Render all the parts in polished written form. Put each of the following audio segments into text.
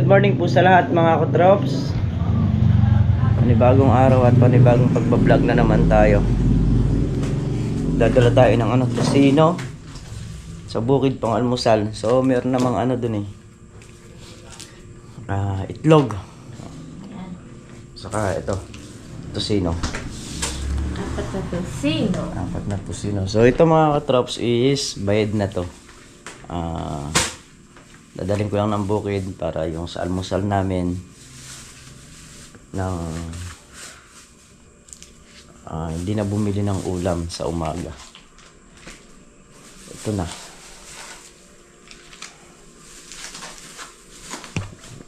good morning po sa lahat mga katrops. Panibagong araw at panibagong pagbablog na naman tayo. Dadala tayo ng tosino sa bukid pang almusal. So meron namang dun itlog. Saka ito, tosino. Apat na tosino. So ito mga katrops is bayad na to. Dadalhin ko lang ng bukid para yung sa almusal namin ng hindi na bumili ng ulam sa umaga. Ito na.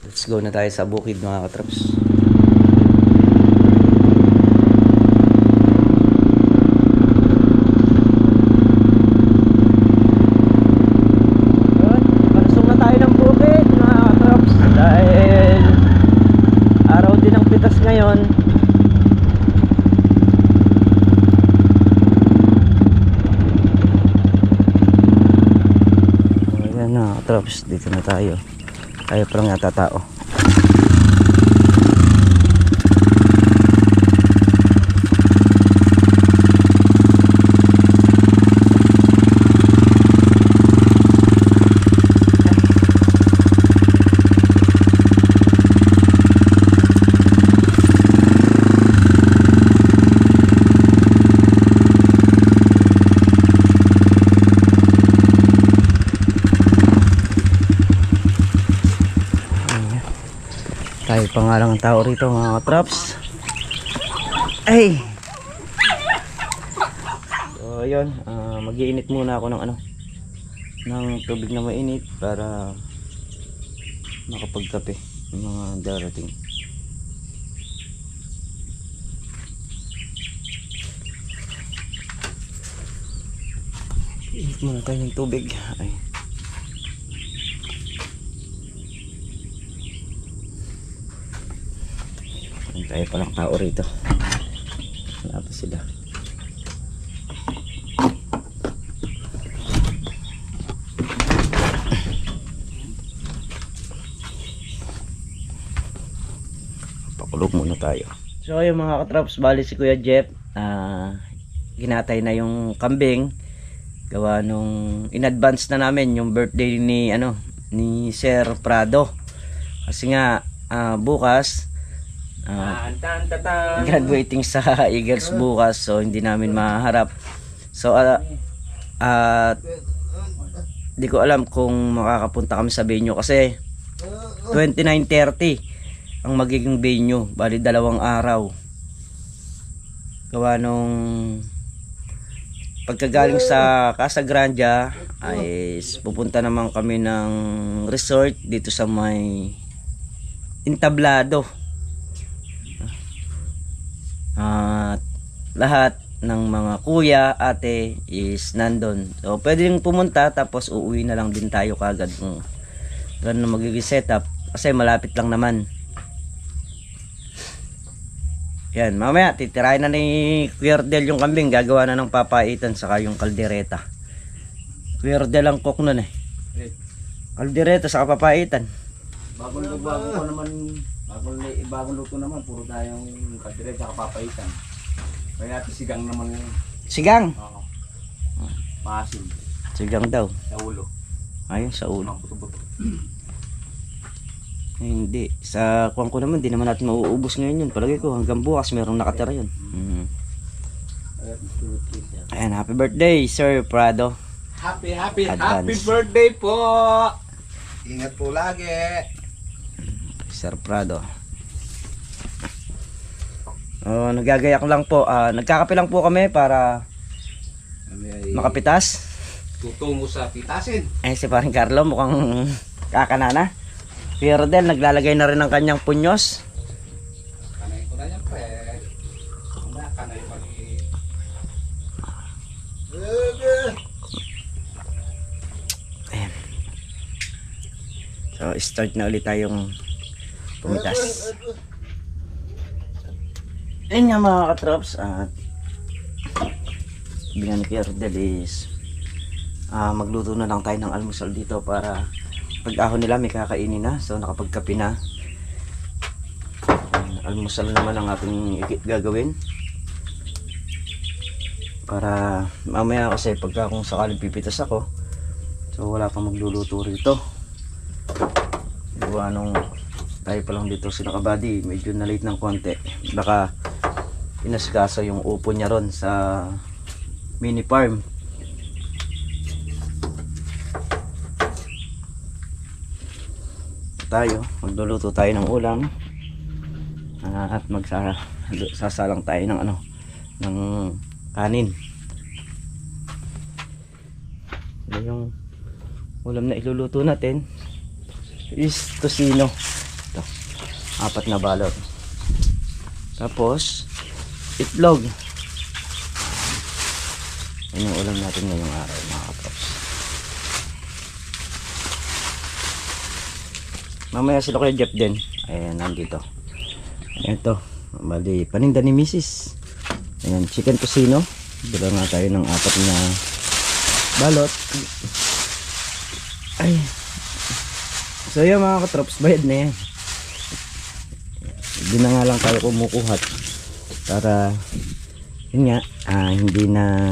Let's go na tayo sa bukid mga katrops. Ngayon ayan na katrops, dito na tayo. Tayo pa lang yata tao. Tayo pa nga lang ang tao rito mga katrops. Ay! So ayun, mag-iinit muna ako ng ng tubig na mainit para makapagkape ng mga darating. Init muna tayo ng tubig. Ay. Tayo palang tao rito. Wala pa sila. Pakulog muna tayo. So yung mga katrops, bali si Kuya Jeff ginatay na yung kambing. Gawa nung in advance na namin yung birthday ni Sir Prado. Kasi nga bukas graduating sa Eagles bukas, so hindi namin maharap. So di ko alam kung makakapunta kami sa venue kasi 29:30 ang magiging venue, bali 2 araw. Gawa nung pagkagaling sa Casa Grande ay pupunta naman kami ng resort dito sa may Entablado. Lahat ng mga kuya, ate is nandun. So pwede rin pumunta tapos uuwi na lang din tayo kagad kung ganun magiging setup kasi malapit lang naman. Yan, mamaya titirahin na ni Kuya Ardel yung kambing, gagawa na ng papaitan saka yung kaldereta. Kuya Ardel ang cook nun kaldereta saka papaitan. Bagong luto naman, puro tayong kaldereta saka papaitan. Kaya natin sigang naman ngayon. Sigang? Oo. Maasim. Sigang daw. Sa ulo. Ayun, sa ulo. Hindi. Sa kuwan ko naman, di naman natin mauubos ngayon yun. Palagay ko hanggang bukas merong nakatira yun. Ayan, happy birthday Sir Prado. Happy birthday po. Ingat po lagi. Sir Prado. Nagagayak lang po. Nagkakape lang po kami para makapitas. Tutungo sa pitasin. Si paring Carlo mukhang kakanana. Pero Del naglalagay na rin ng kanyang punyos. Kanay ko na yan pre. Kanay pagi. Ayan. So start na ulit tayong pumitas. Ayun nga mga katrops, at bingan ni Kuya Ardel is magluto na lang tayo ng almusal dito para pag-ahon nila may kakainin na. So nakapagkape na. Almusal naman ang ating gagawin. Para mamaya kasi pagka kung sakaling pipitas ako, so wala pang magluluto rito. Diba nung tayo pa lang dito sila kabady, medyo na late ng konti. Baka inaskasa yung upo niya ron sa mini farm. Magluluto tayo ng ulam. At magsasalang tayo ng ng kanin. Yung ulam na iluluto natin is tosino. Ito, 4 na balot. Tapos itlog. Yan yung ulam natin ngayong araw, mga katrops. Mamaya sila kay Jeff din. Ayan, nandito. Ito, bali paninda ni Mrs. Ayan, chicken tosino. Dala nga tayo ng 4 na balot. Ay. So yan mga katrops, bayad na yan. Hindi na nga lang tayo kumukuhat. Para, yun nga, hindi na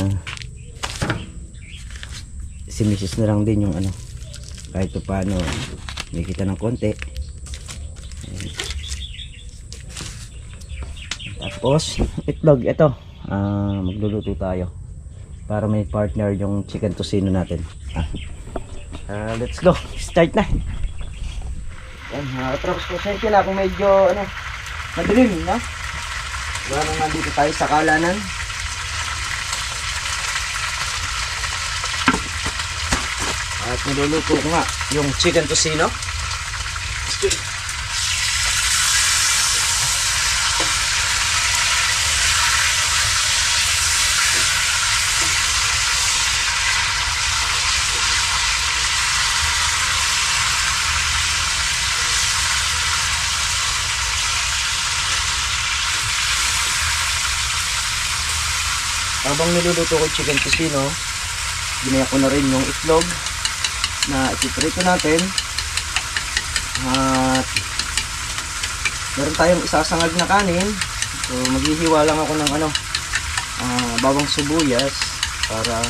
si Mrs. na lang din yung kahit pa paano may kita ng konti. Ayan. Tapos itlog, ito magluluto tayo para may partner yung chicken tosino natin. Let's go, start na. Yan mga katrops, pasensya na kung medyo madilim, no? Diba nang nandito tayo sa kalanan. At niluluto ko nga yung chicken tosino. Habang niluluto ko chicken tosino, ginaya ko na rin yung itlog na ipiprito natin. At meron tayong isasangag na kanin. So maghihiwa lang ako ng bawang sibuyas para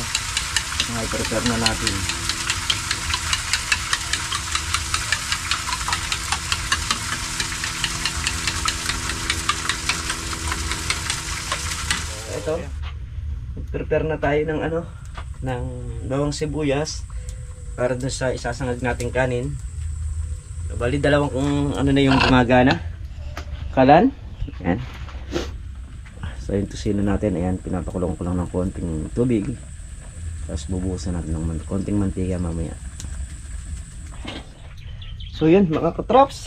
i-prepare na natin. Ito, prepare na tayo ng ng bawang sibuyas para dun sa isasangag nating kanin. Bali dalawang kung na yung gumagana. Kalan. Ayan. So yung tosino natin, ayan, pinapakulong ko lang ng konting tubig. Tapos bubuhusan natin ng konting mantika mamaya. So yun mga katrops,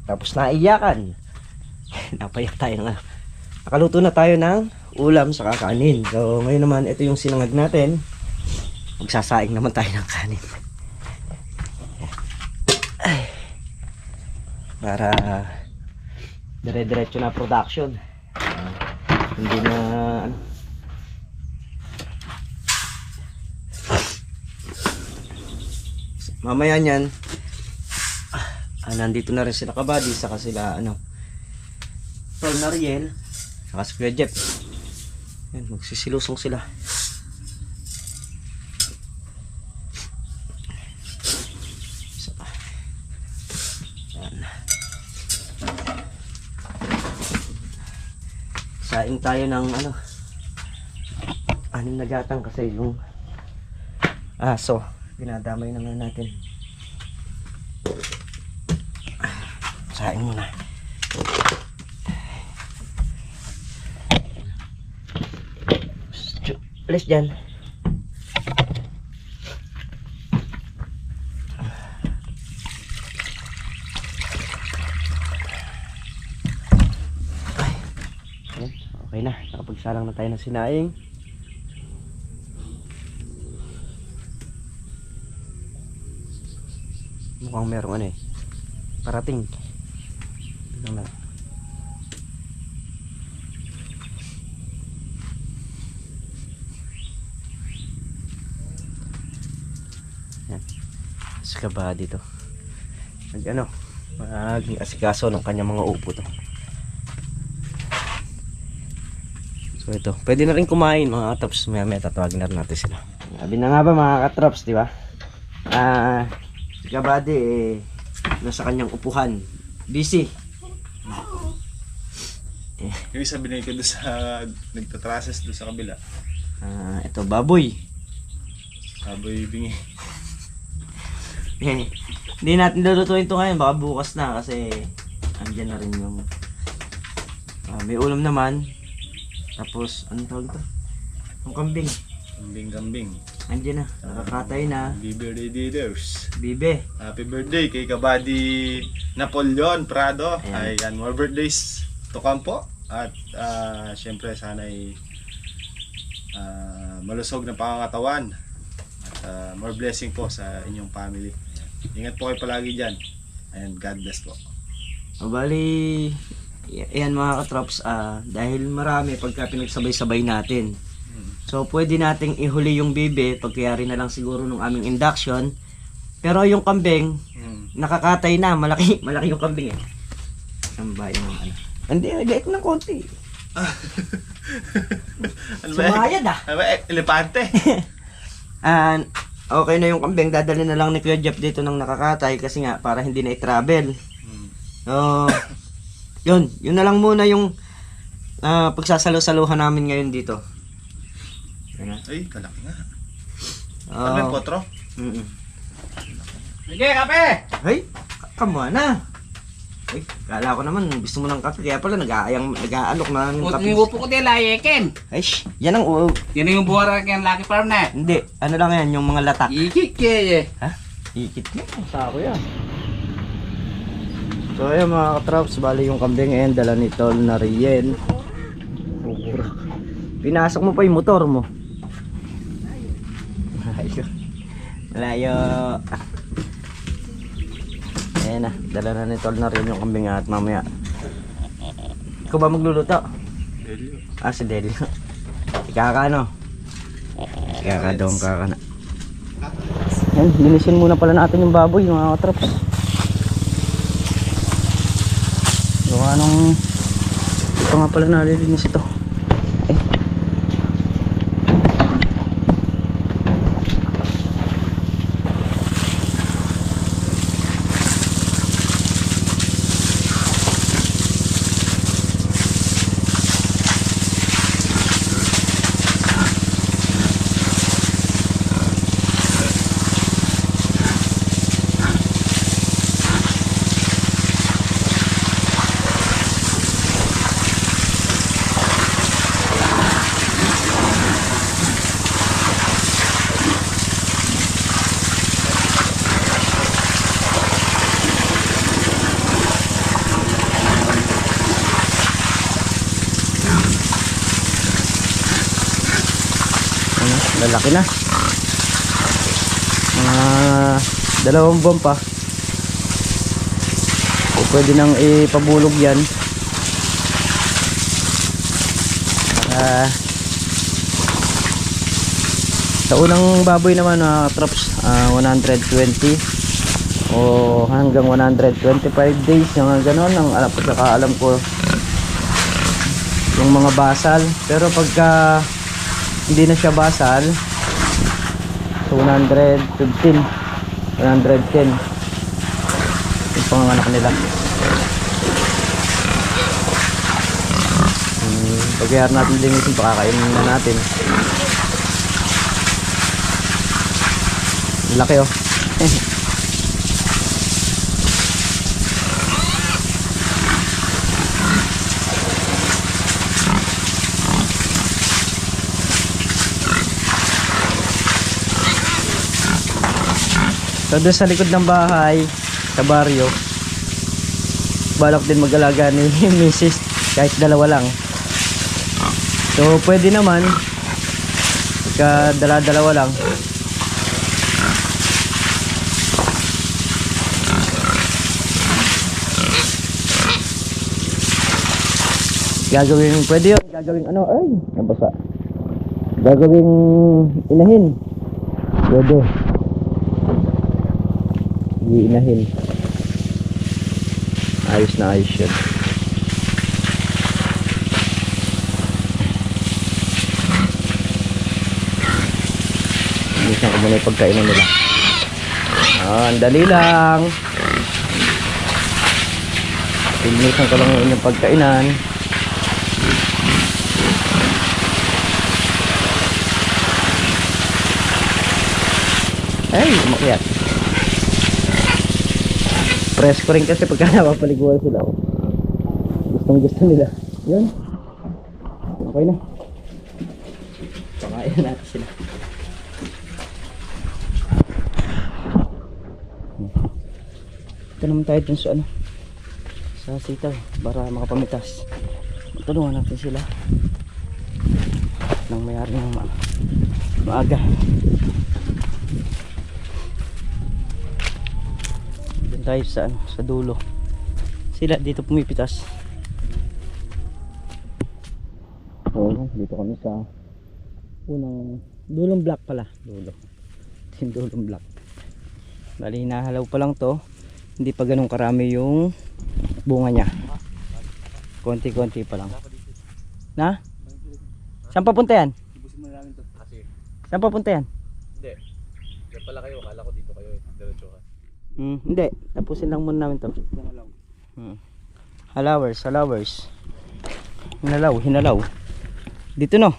tapos naiyakan. Napayak tayo ng nakaluto na tayo ng ulam sa kakanin. So ngayon naman, ito yung sinangag natin. Magsasaing naman tayo ng kanin. Ay. Para dire-diretso na production. Hindi na mamaya niyan nandito na rin sila kabady, saka sila Tol Nariel, saka si Kuya Jeff. Yan, magsisilusong sila. Yan. Saing tayo ng anim na gatang kasi yung aso dinadamay na nga natin. Saing muna. Alis dyan. Okay na, nakapagsalang na tayo ng sinaing. Mukhang merong parating. Tignan lang. Yan. Sa kabady dito. mag-asikaso ng kanyang mga upo to. So ito, pwede na rin kumain mga katraps. Maya tatawagin na rin natin sila. Sabi na nga ba mga katraps, di ba? Si Kabady nasa kanyang upuhan. Busy. Yung isa binigay ko doon sa nagtatrases doon sa kabila. Ito, baboy. Saboy bingi. Hindi natin lulutuin ito ngayon, baka bukas na kasi andyan na rin yung may ulam naman. Tapos, anong tawag ito? Yung kambing. Kambing. Andyan na, nakakatay na. Happy birthday dealers. Bibe. Happy birthday kay Kabady Napoleon Prado. Ayan. Ayan, more birthdays to come po. At syempre sana'y malusog na pangangatawan. At more blessing po sa inyong family. Ingat po kayo palagi dyan. And God bless po. O bali, ayan mga katrops, dahil marami pagka pinagsabay-sabay natin. So pwede nating ihuli yung bibe, pagkayari na lang siguro nung aming induction. Pero yung kambing, nakakatay na, malaki yung kambing eh. Ang bayan ng ano. Hindi, liit ng konti. Ano ba? Sumayad Ano ba? Elepante. Okay na yung kambing, dadalhin na lang ni Kuya Jeff dito ng nakakatay kasi nga para hindi na i-travel. So, yun na lang muna yung pagsasalo-saluhan namin ngayon dito. Ay, kalaki nga. Oh. Ano yung potro? Sige, kape! Ay, kamo na. Ay, kala ko naman gusto mo ng kape kaya pala nag-aalok na ng kape. Upo ko din, layekin. Ay, yan ang Yan yung buwara kay Lucky Farm na. hindi, ano lang yan, yung mga latak. Ikik kaya. Ha? Ikit mo. Sako yan. So ayun mga katraps, bali yung kambing ngayon dala ni Tol na Rien. Pinasok mo pa yung motor mo. Malayo. Ayan na, dala na ni Tol na Rien yung kambing at mamaya. Ikaw ba magluluto? Delio. Si Delio. Ikaka no? Ikaka daw ang kaka na. Yan, linisin muna pala natin yung baboy mga katraps. Gawa nung ito nga pala nalilinis ito. Lalaki na. Mga 2 buwan pa. O pwede nang ipabulog yan. Sa unang baboy naman traps 120 o hanggang 125 days yung gano'n ang pagkakaalam ko yung mga basal. Pero pagka hindi na siya basal, so 115 110 yung panganak nila. Pagkayar natin din yung pakakainin na natin. Laki oh. So doon sa likod ng bahay sa baryo, balak din mag-alaga ni Mrs. kahit 2 lang. So pwede naman pagka dala-dalawa lang. Gagawin, pwede yun, gagawin ano, ay, nabasa. Gagawin inahin. Pwede. Inahin. Ayos na ayos yun. Bilisan ko muna yung pagkainan nila. Ang dali lang. Bilisan ko lang yung pagkainan. Ay, umakyat. Presko rin kasi pagka napapaliguan sila. Oh. Gustong gusto nila. Yun. Okay na. Pakain natin sila. Ito naman tayo dun sa ano. Sa sitaw. Para makapamitas. Tulungan natin sila. Nang mayari ng maaga. Tayo sa ano, sa dulo. Sila dito pumipitas. Oo, dito kami sa unang dulong block pala. Dulo. Yung dulong block. Bali hinahalaw pa lang to. Hindi pa ganun karami yung bunga niya. Konti-konti pa lang. Na? Saan papunta yan? Saan papunta yan? Hindi. Diyan pala kayo. Akala ko dito kayo. Diretso ka. Hindi, tapusin lang muna namin to. Halawers. Hinalaw. Dito no.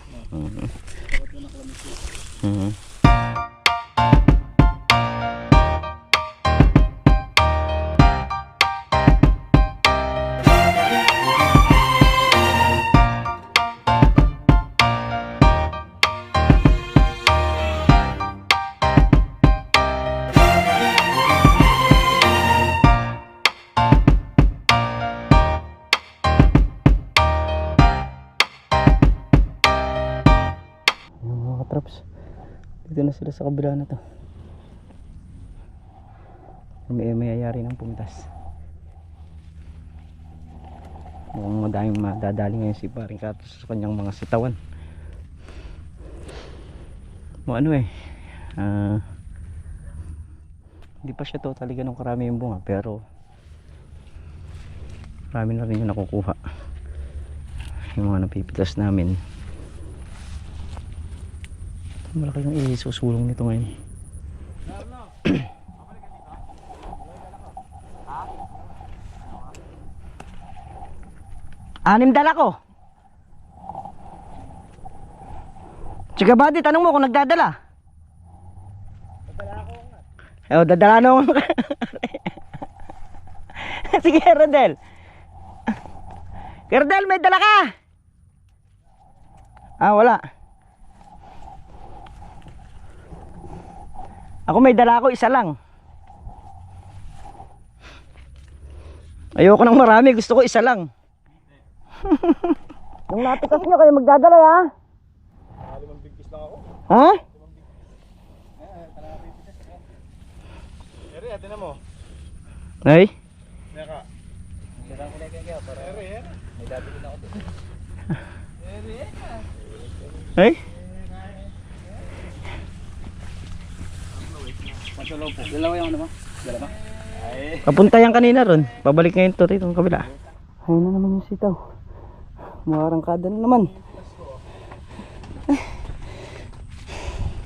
Traps. Dito na sila sa kabila na to. May ayari ng pumitas. Mukhang madaming madadali ngayon si paring Katos sa kanyang mga sitawan. Ano hindi pa siya totally ganun karami yung bunga, pero marami na rin yung nakukuha. Yung mga napipitas namin. Malaki yung isusulong nito ngayon. Anim dala ko. Sige buddy, tanong mo kung nagdadala. Dadala ako. Dadala ako. Sige Rodel. Rodel, may dala ka? Wala. Ako may dala ko, isa lang. Ayoko ng marami, gusto ko isa lang. Nung napitas nyo kayo magdadala ha? Limang bigkis lang ako. Ha? Eri, atin na mo. Ay? Neka. Kailangan ko na kayo para may dadali na ako doon. Ay? Matulaw po. Dalawa yung ano mo? Dalawa? Papunta yan kanina ron. Pabalik ngayon to rito, kabila. Ayun na naman yung sitaw. Makarangkada na naman.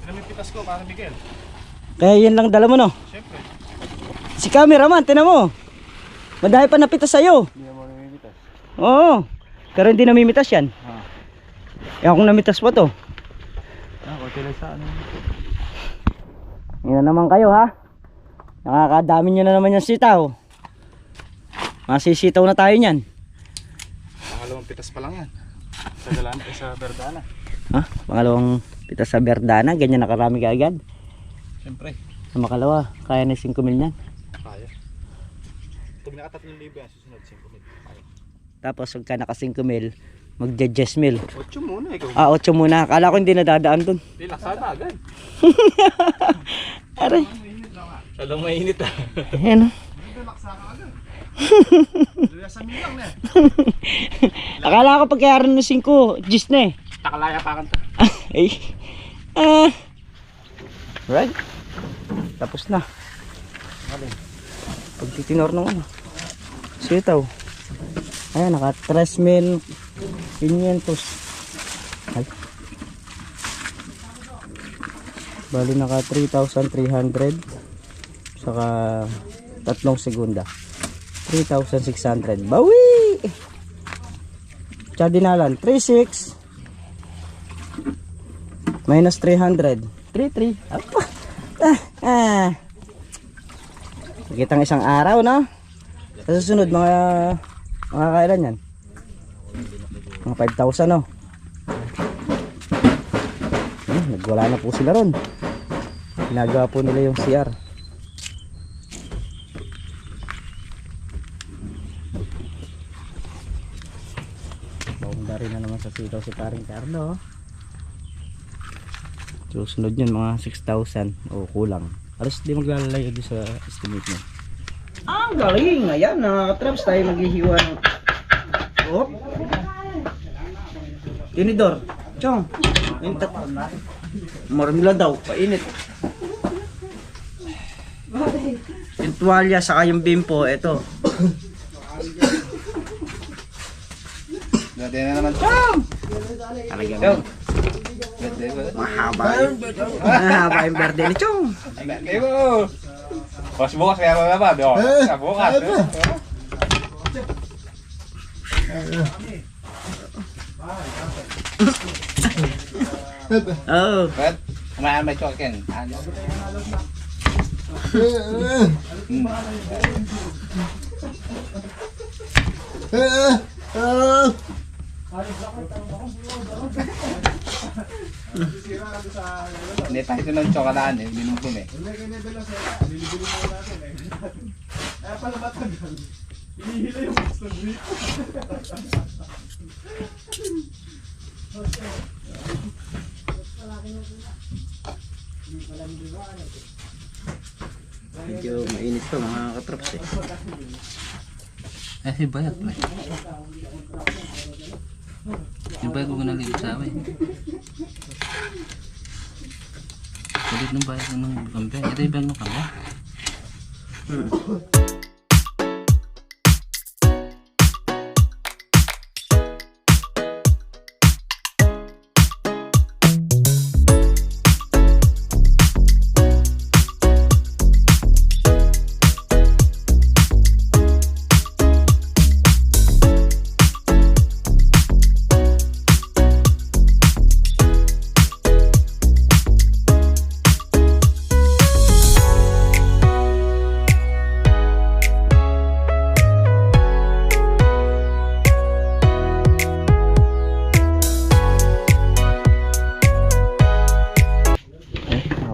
Pinamipitas ko para Miguel. Kaya yan lang dala mo no? Siyempre. Si cameraman, tinan mo. Madami pa napitas sa'yo. Hindi mo namimitas. Oo. Pero hindi namimitas yan. Akong namitas pa to. Konti lang sa ano. Yan na naman kayo ha. Nakakadami nyo na naman yung sitaw. Masisitaw na tayo nyan. Pangalawang pitas pa lang yan. Sa galaan sa Verdana. Ha? Pangalawang pitas sa Verdana. Ganyan nakarami ka agad. Siyempre. Sa makalawa, kaya na 5 mil yan. Kaya. Pag naka 3,000 yan, susunod 5,000. Kaya. Tapos pagka naka 5 mil, magja 10 mil. 8 muna ikaw. 8 muna. Akala ko hindi nadadaan dun. Hindi, laksada agad. Aray. Alam mainit ah. Ayan o. Hindi, laksada agad. Luya sa milang na. Akala ko pagkayaran ng 5, 10 na eh. Takalaya pa kanta. Ay. Right. Tapos na. Pagtitinor nung ano. Sitaw. Ayan, naka 3,500. Ay. Bali naka 3,300. Saka 3 segunda. 3,600. Bawi! Chardinalan, 3,600. Minus 300. 3,300. Apa? Kitang isang araw, no? Sa susunod, mga kailan yan? Mga 5,000, no? Nagwala na po sila ron. Ginagawa po nila yung CR. Boundary na naman sa sitaw si paring Carlo. Susunod yun mga 6,000 o kulang. Alas di maglalalayo doon sa estimate mo. Ang galing! Ayan, traps tayo maghihiwa ng... Oh! Tinidor! Chong! Intat! Marami lang daw, painit. Yung tuwalya saka yung bimpo, eto. Ganda na naman. Talagang mahaba yung berde ni Chong. Hindi mo. Pas bukas kaya na naman. Bukas. Oh. But, may chokin. Ano? Hindi tayo ito ng tsokalaan eh, minumum eh. Medyo mainit to mga katrops eh. Si bayat pa eh. Yung bayat ko nalilit sa amin. Kulit ng bayat ng kampe. Ito yung bayat ng kampe.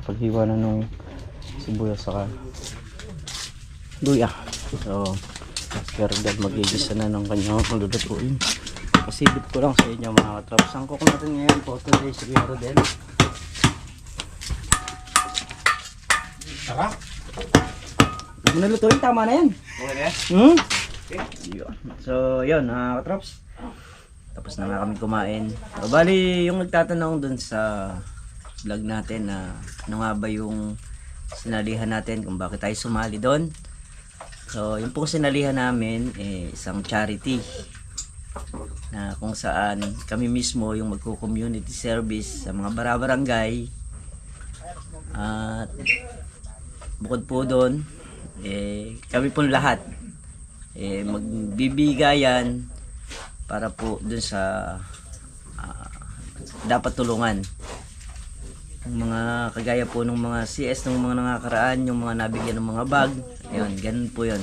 Paghiwa na nung sibuyas saka luya. So, Master Dad magigisa na ng kanyang lulutuin. Pasibit ko lang sa inyo mga katraps. Ang cook natin ngayon po today si Kuya Rodel. Saka? Huwag mo na lutuin, tama na yan. Okay na yan? Yun. So, yun mga katraps. Tapos na nga kami kumain. So, bali, yung nagtatanong dun sa vlog natin na ano nga ba yung sinalihan natin kung bakit tayo sumali doon. So, yung pong sinalihan namin isang charity na kung saan kami mismo yung magko-community service sa mga barangay. At bukod po doon, kami pong lahat magbibigayan para po doon sa dapat tulungan. Yung mga kagaya po ng mga CS ng mga nangakaraan, yung mga nabigyan ng mga bag, yun, ganun po yun.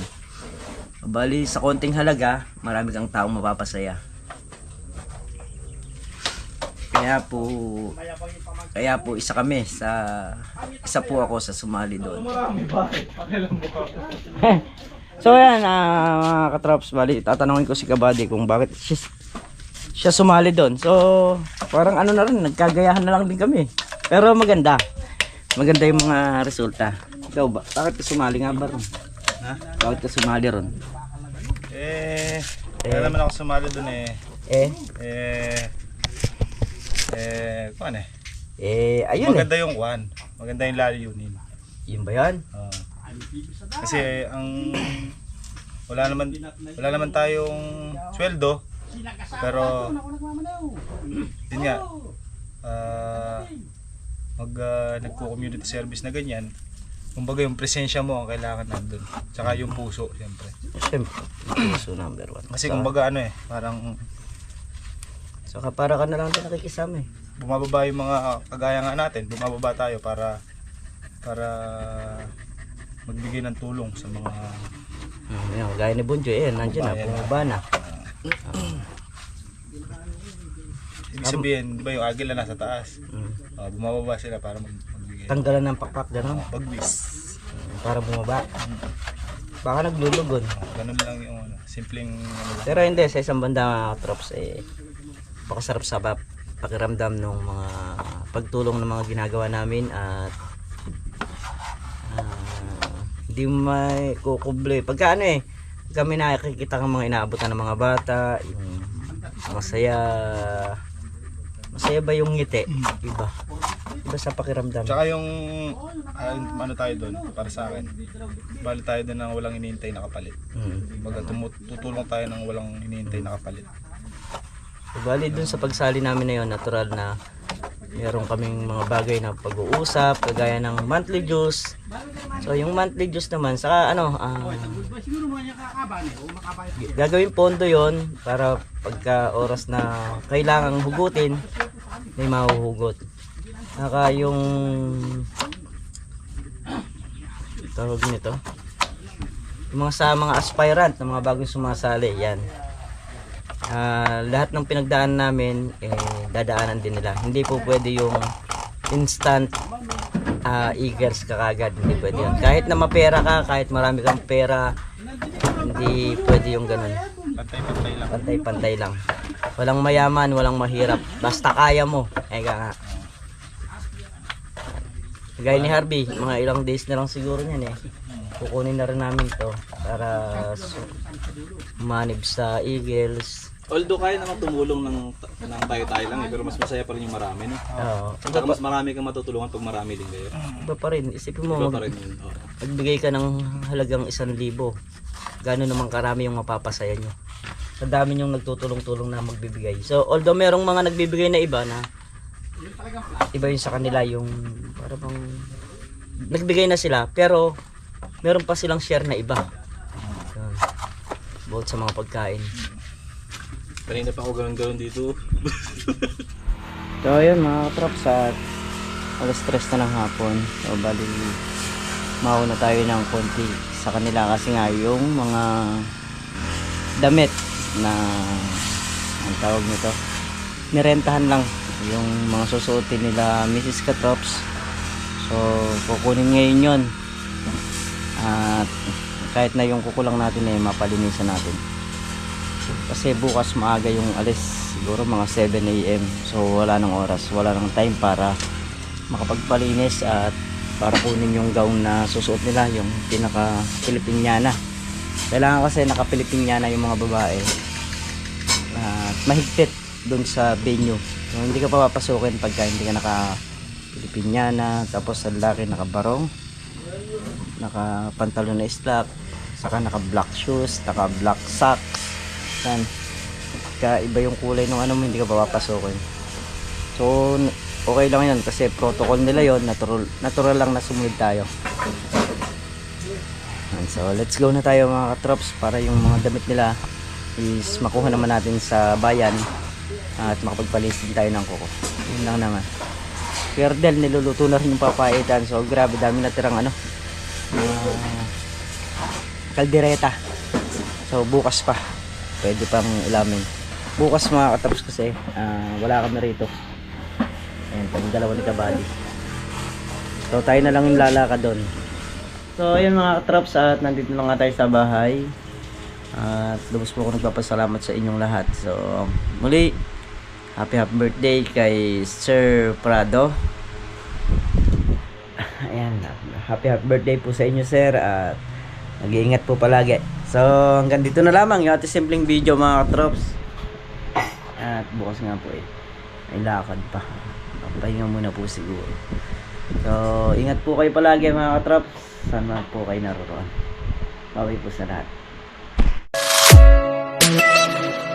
Bali sa konting halaga, marami kang taong mapapasaya. Kaya po isa kami isa po ako sa sumali doon. So yan mga katrops, bali tatanungin ko si Kabady kung bakit siya sumali doon. So parang ano na rin, nagkagayahan na lang din kami. Pero maganda yung mga resulta. Ikaw ba? Bakit ka sumali nga ba ron? Ha? Bakit ka sumali ron? Kaya naman ako sumali dun kuwan ayun maganda yung kuwan. Maganda yung layunin. Yun ba yan? Kasi ang wala naman tayong sweldo, pero yun nga, nagko-community service na ganyan, kumbaga yung presensya mo ang kailangan nandun, tsaka yung puso siyempre. Siyempre, puso number 1. Kasi kumbaga parang Saka para ka na lang din nakikisama eh. bumababa yung mga kagaya nga natin, bumababa tayo para magbigay ng tulong sa mga Yan, gaya ni Bunjo, nandiyan na, bumaba na. ibig sabihin, di ba yung agila nasa taas? Bumababa sila para magbigay. Tanggalan ng pakpak, gano'n. Pagwis. Para bumaba. Baka naglulugon. Ganun lang yung simpleng Pero hindi, sa isang banda mga katrops, pakasarap sa pakiramdam ng mga pagtulong ng mga ginagawa namin at hindi may kukuble. Pagka kami nakikita ng mga inaabutan ng mga bata, yung masaya ba yung ngiti? Iba sa pakiramdam. Tsaka yung ano tayo doon para sa akin. Bali tayo doon ng walang hinihintay na kapalit. Baga tutulong tayo ng walang hinihintay na kapalit. Bali dun sa pagsali namin na yun, natural na meron kaming mga bagay na pag-uusap, kagaya ng monthly dues. So yung monthly dues naman, saka gagawin pondo yon para pagka oras na kailangang hugutin, may mahuhugot. Saka yung tawag nito, yung sa mga aspirant na mga bagong sumasali, yan. Lahat ng pinagdaan namin dadaanan din nila. Hindi po pwede yung instant eagers ka kagad, hindi pwede yun. Kahit na mapera ka, kahit marami kang pera, hindi pwede yung ganun. Pantay-pantay lang. Pantay-pantay lang. Walang mayaman, walang mahirap, basta kaya mo. Eka nga. Gaya ni Harvey, mga ilang days na lang siguro niyan kukunin na rin namin to para manib sa Eagles. Although kaya naman tumulong ng tayo lang pero mas masaya pa rin yung marami, no? Oo. Saka mas marami kang matutulungan pag marami din kayo. Iba pa rin, isipin mo, Iba pa rin yun. magbigay ka ng halagang 1,000. Gano'n naman karami yung mapapasaya nyo. Sa dami yung nagtutulong-tulong na magbibigay. So although merong mga nagbibigay na iba na iba yun sa kanila, yung para bang nagbigay na sila pero meron pa silang share na iba. Bukod sa mga pagkain. Kanina pa ako gano'n dito. So ayun mga katrops, at alas 3 na ng hapon. So bali mauna tayo ng konti sa kanila kasi nga yung mga damit na ang tawag nito, nirentahan lang yung mga susuotin nila Mrs. Katrops. So kukunin ngayon yun at kahit na yung kukulang natin mapalinisan natin kasi bukas maaga yung alis, siguro mga 7 AM. So wala nang oras, wala nang time para makapagpalinis at para kunin yung gown na susuot nila, yung pinaka Pilipinyana. Kailangan kasi naka Pilipinyana yung mga babae at mahigpit dun sa venue. So, hindi ka pa papasukin pagka hindi ka naka Pilipinyana, tapos sa lalaki naka barong, naka pantalon na slack, saka naka black shoes, naka black socks. Yan. Iba yung kulay ng ano mo, hindi ka pa papasukin. So okay lang yun kasi protocol nila yon, natural lang na sumunod tayo. And so let's go na tayo mga katrops para yung mga damit nila is makuha naman natin sa bayan at makapagpalis din tayo ng kuko. Yun lang naman. Pierdel, niluluto na rin yung papaitan. So grabe, dami natirang kaldereta. So bukas pa pwede pang ilamin. Bukas mga katrops kasi wala kami rito. Ayan, pag dalawa ni Kabady. So tayo na lang yung lalakad doon. So ayun mga katrops, at nandito na nga tayo sa bahay. At lubos po ako nagpapasalamat sa inyong lahat. So muli, happy birthday kay Sir Prado. Ayan, happy birthday po sa inyo sir, at mag-iingat po palagi. So hanggang dito na lamang yung ating simpleng video mga katrops. At bukas nga po may lakad pa. Pahinga muna po siguro. So ingat po kayo palagi mga katrops. Sana po kayo naroon. Bye po sa lahat. Bye.